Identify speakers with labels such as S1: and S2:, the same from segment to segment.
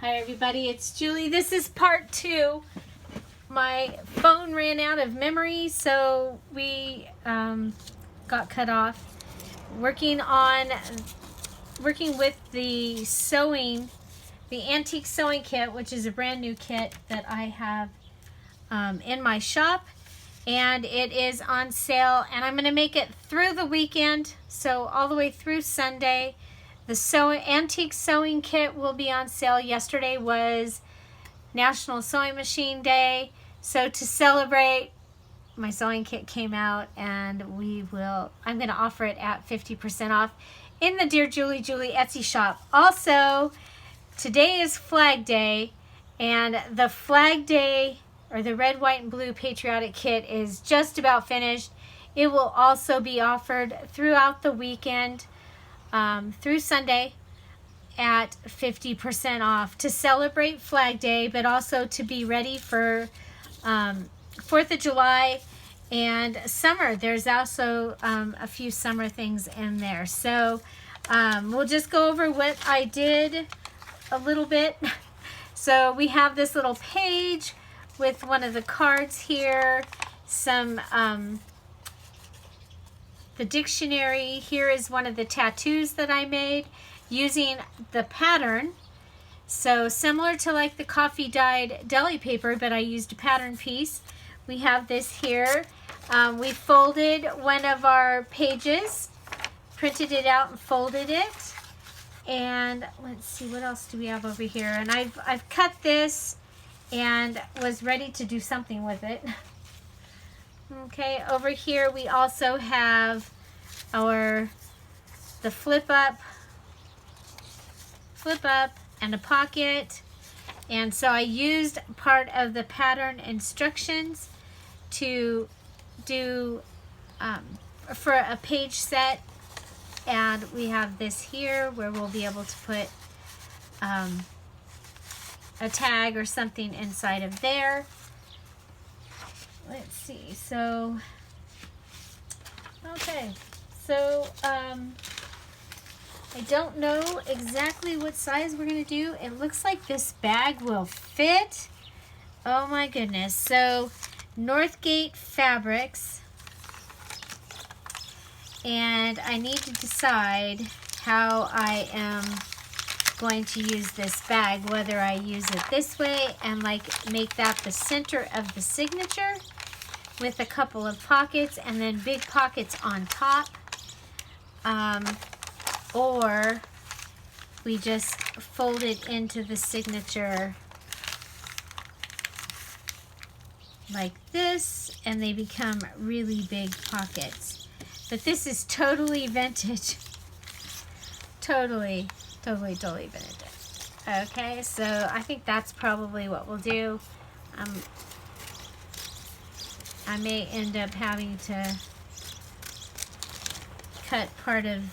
S1: Hi everybody, it's Julie. This is part 2. My phone ran out of memory, so we got cut off. Working with the sewing, the antique sewing kit, which is a brand new kit that I have in my shop, and it is on sale, and I'm going to make it through the weekend, so all the way through Sunday. The antique sewing kit will be on sale. Yesterday was National Sewing Machine Day, so to celebrate, my sewing kit came out, and I'm going to offer it at 50% off in the Dear Julie Etsy shop. Also, today is Flag Day, and the Flag Day, or the red, white, and blue patriotic kit, is just about finished. It will also be offered throughout the weekend, through Sunday, at 50% off to celebrate Flag Day, but also to be ready for 4th of July and summer. There's also a few summer things in there. So we'll just go over what I did a little bit. So we have this little page with one of the cards here, some the dictionary. Here is one of the tattoos that I made using the pattern. So similar to like the coffee dyed deli paper, but I used a pattern piece. We have this here. We folded one of our pages, printed it out and folded it. And let's see, what else do we have over here? And I've cut this and was ready to do something with it. Okay, over here we also have the flip up and a pocket. And so I used part of the pattern instructions to do for a page set. And we have this here where we'll be able to put a tag or something inside of there. Let's see, so, okay, so I don't know exactly what size we're going to do. It looks like this bag will fit. Oh my goodness. So Northgate Fabrics, and I need to decide how I am going to use this bag, whether I use it this way and like make that the center of the signature with a couple of pockets and then big pockets on top, or we just fold it into the signature like this and they become really big pockets. But this is totally vintage. Totally vintage. Okay, so I think that's probably what we'll do. I may end up having to cut part of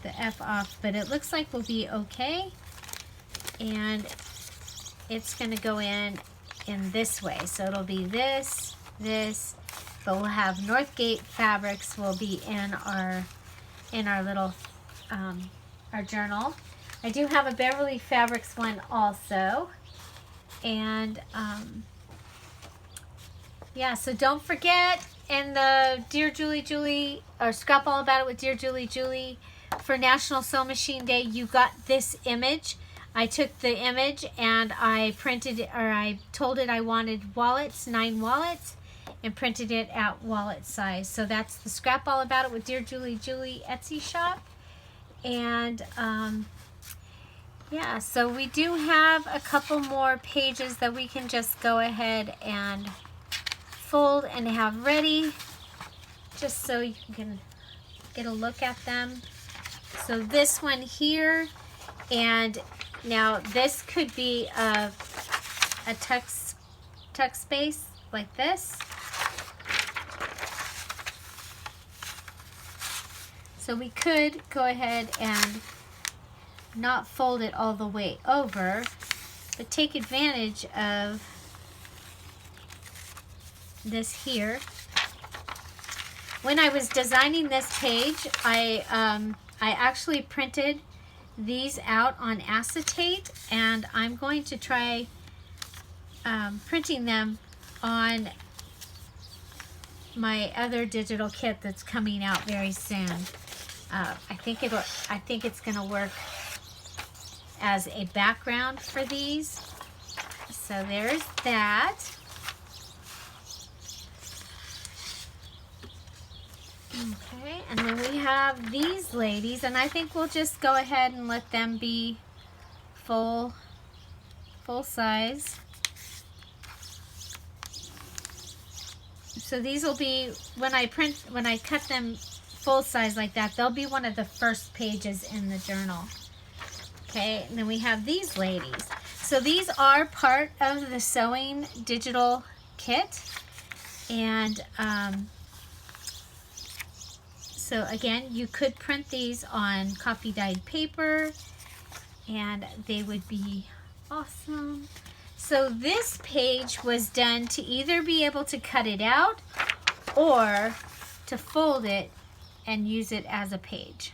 S1: the F off, but it looks like we'll be okay. And it's going to go in this way. So it'll be this, but we'll have Northgate Fabrics will be in our little our journal. I do have a Beverly Fabrics one also, and yeah, so don't forget, in the Dear Julie or Scrap All About It with Dear Julie for National Sew Machine Day, you got this image. I took the image and I printed it, or I told it I wanted wallets, 9 wallets, and printed it at wallet size. So that's the Scrap All About It with Dear Julie Etsy shop. And yeah, so we do have a couple more pages that we can just go ahead and fold and have ready, just so you can get a look at them. So this one here, and now this could be a tuck space like this. So we could go ahead and not fold it all the way over, but take advantage of this here. When I was designing this page, I actually printed these out on acetate, and I'm going to try printing them on my other digital kit that's coming out very soon. I think it's gonna work as a background for these. So there's that. Okay, and then we have these ladies, and I think we'll just go ahead and let them be full size. So these will be, when I cut them full size like that, they'll be one of the first pages in the journal. Okay, and then we have these ladies. So these are part of the sewing digital kit. And so again, you could print these on copy dyed paper and they would be awesome. So this page was done to either be able to cut it out or to fold it and use it as a page.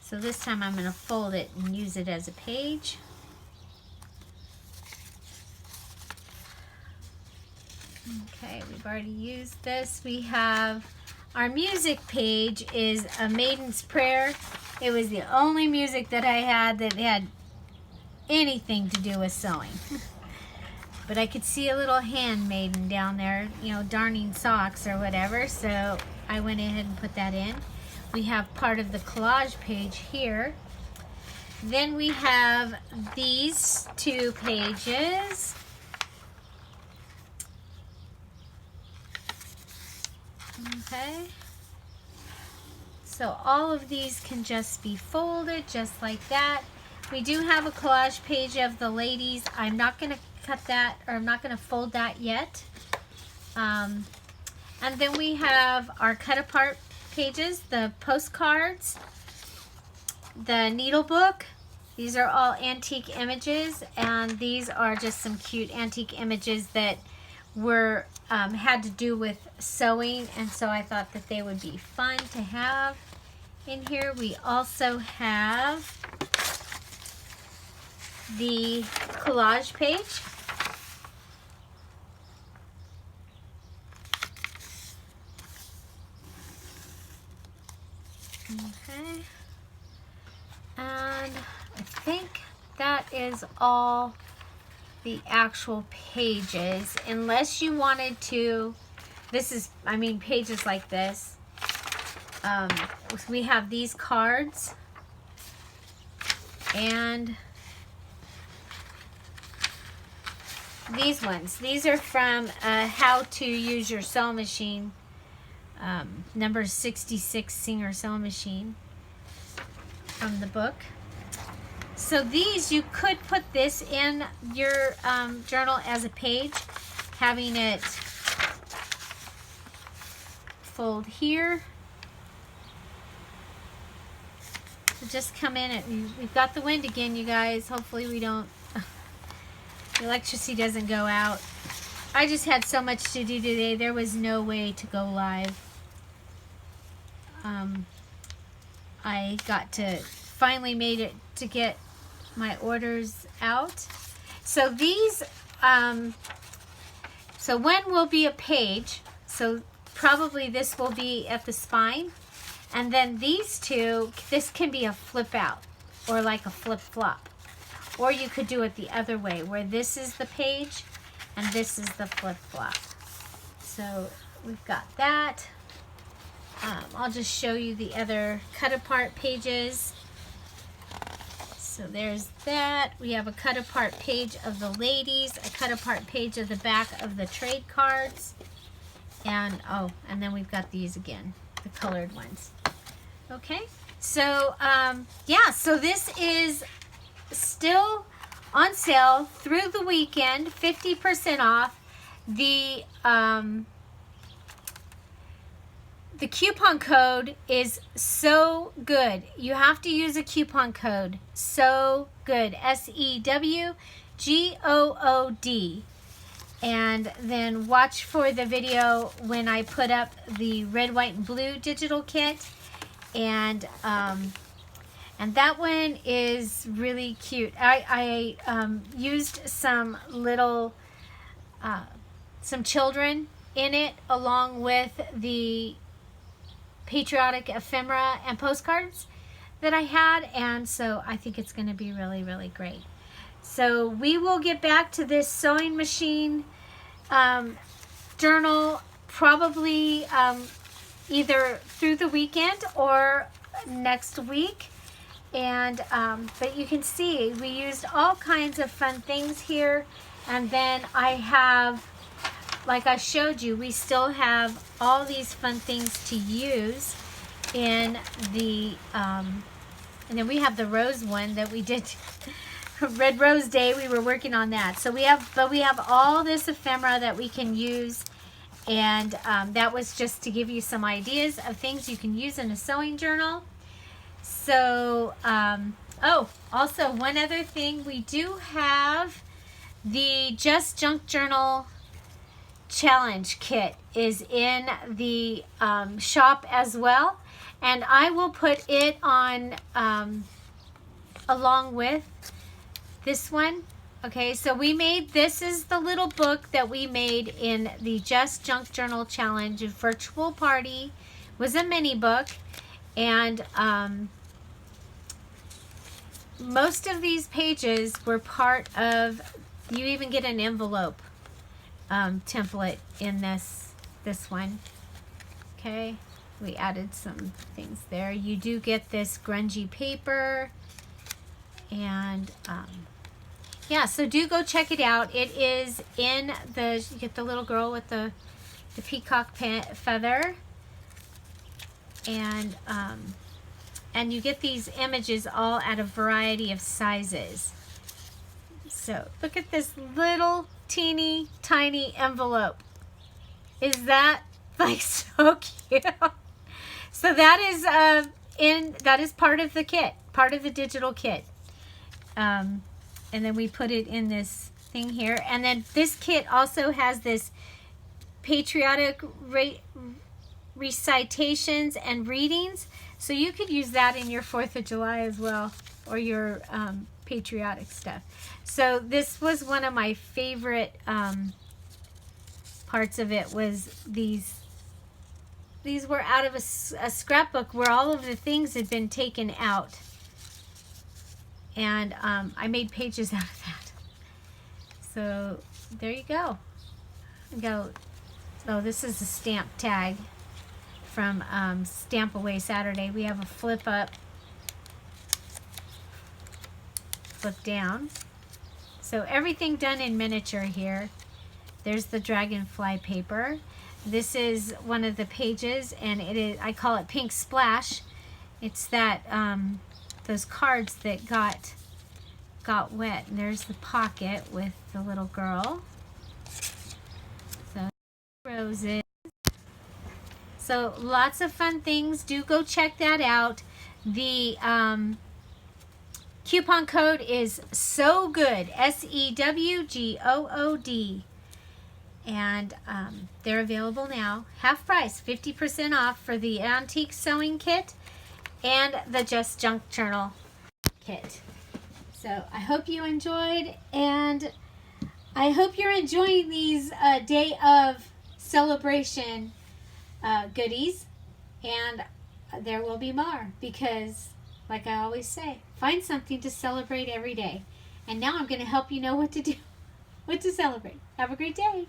S1: So this time I'm going to fold it and use it as a page. Okay, we've already used this. We have our music page is A Maiden's Prayer. It was the only music that I had that had anything to do with sewing. But I could see a little handmaiden down there, you know, darning socks or whatever, so I went ahead and put that in. We have part of the collage page here. Then we have these two pages. Okay. So all of these can just be folded just like that. We do have a collage page of the ladies. I'm not going to cut that, or I'm not going to fold that yet. And then we have our cut apart pages, the postcards, the needle book. These are all antique images, and these are just some cute antique images that were had to do with sewing, and so I thought that they would be fun to have in here. We also have the collage page. Okay, and I think that is all the actual pages, unless you wanted to, this is, I mean, pages like this. We have these cards, and these ones. These are from How to Use Your Sewing Machine, number 66 Singer Sewing Machine from the book. So these, you could put this in your journal as a page, having it fold here. So just come in and we've got the wind again, you guys. Hopefully we don't, the electricity doesn't go out. I just had so much to do today. There was no way to go live. I got to, finally made it to get my orders out. So these, so one will be a page. So probably this will be at the spine. And then these two, this can be a flip out or like a flip flop. Or you could do it the other way, where this is the page and this is the flip flop. So we've got that. I'll just show you the other cut apart pages. So there's that. We have a cut apart page of the ladies, a cut apart page of the back of the trade cards. And oh, and then we've got these again, the colored ones. Okay, so yeah, so this is still on sale through the weekend, 50% off. The coupon code is so good. You have to use a coupon code. So good. SEWGOOD. And then watch for the video when I put up the red, white, and blue digital kit. And And that one is really cute. I used some little, some children in it, along with the patriotic ephemera and postcards that I had, and so I think it's going to be really, really great. So we will get back to this sewing machine journal probably either through the weekend or next week. And but you can see we used all kinds of fun things here. And then I have, like I showed you, we still have all these fun things to use in the and then we have the rose one that we did Red Rose Day. We were working on that. So we have all this ephemera that we can use, and that was just to give you some ideas of things you can use in a sewing journal. So oh, also one other thing, we do have the Just Junk Journal Challenge kit is in the shop as well, and I will put it on along with this one. Okay, so we made, this is the little book that we made in the Just Junk Journal Challenge. Virtual Party was a mini book, and most of these pages were part of, you even get an envelope template in this one. Okay, we added some things there. You do get this grungy paper, and yeah, so do go check it out. It is in the, you get the little girl with the peacock feather, and you get these images all at a variety of sizes. So look at this little teeny tiny envelope. Is that like so cute? So that is that is part of the kit, part of the digital kit. And then we put it in this thing here. And then this kit also has this patriotic recitations and readings. So you could use that in your 4th of July as well, or your patriotic stuff. So this was one of my favorite parts of it, was these were out of a scrapbook where all of the things had been taken out. And I made pages out of that. So there you go. Oh, this is a stamp tag from Stamp Away Saturday. We have a flip up, flip down. So everything done in miniature here. There's the dragonfly paper. This is one of the pages, and it is, I call it Pink Splash. It's that those cards that got wet. And there's the pocket with the little girl. So roses. So lots of fun things. Do go check that out. The coupon code is so good, SEWGOOD, and they're available now, half price, 50% off for the antique sewing kit and the Just Junk Journal kit. So I hope you enjoyed, and I hope you're enjoying these day of celebration goodies, and there will be more, because like I always say, find something to celebrate every day. And now I'm going to help you know what to do, what to celebrate. Have a great day.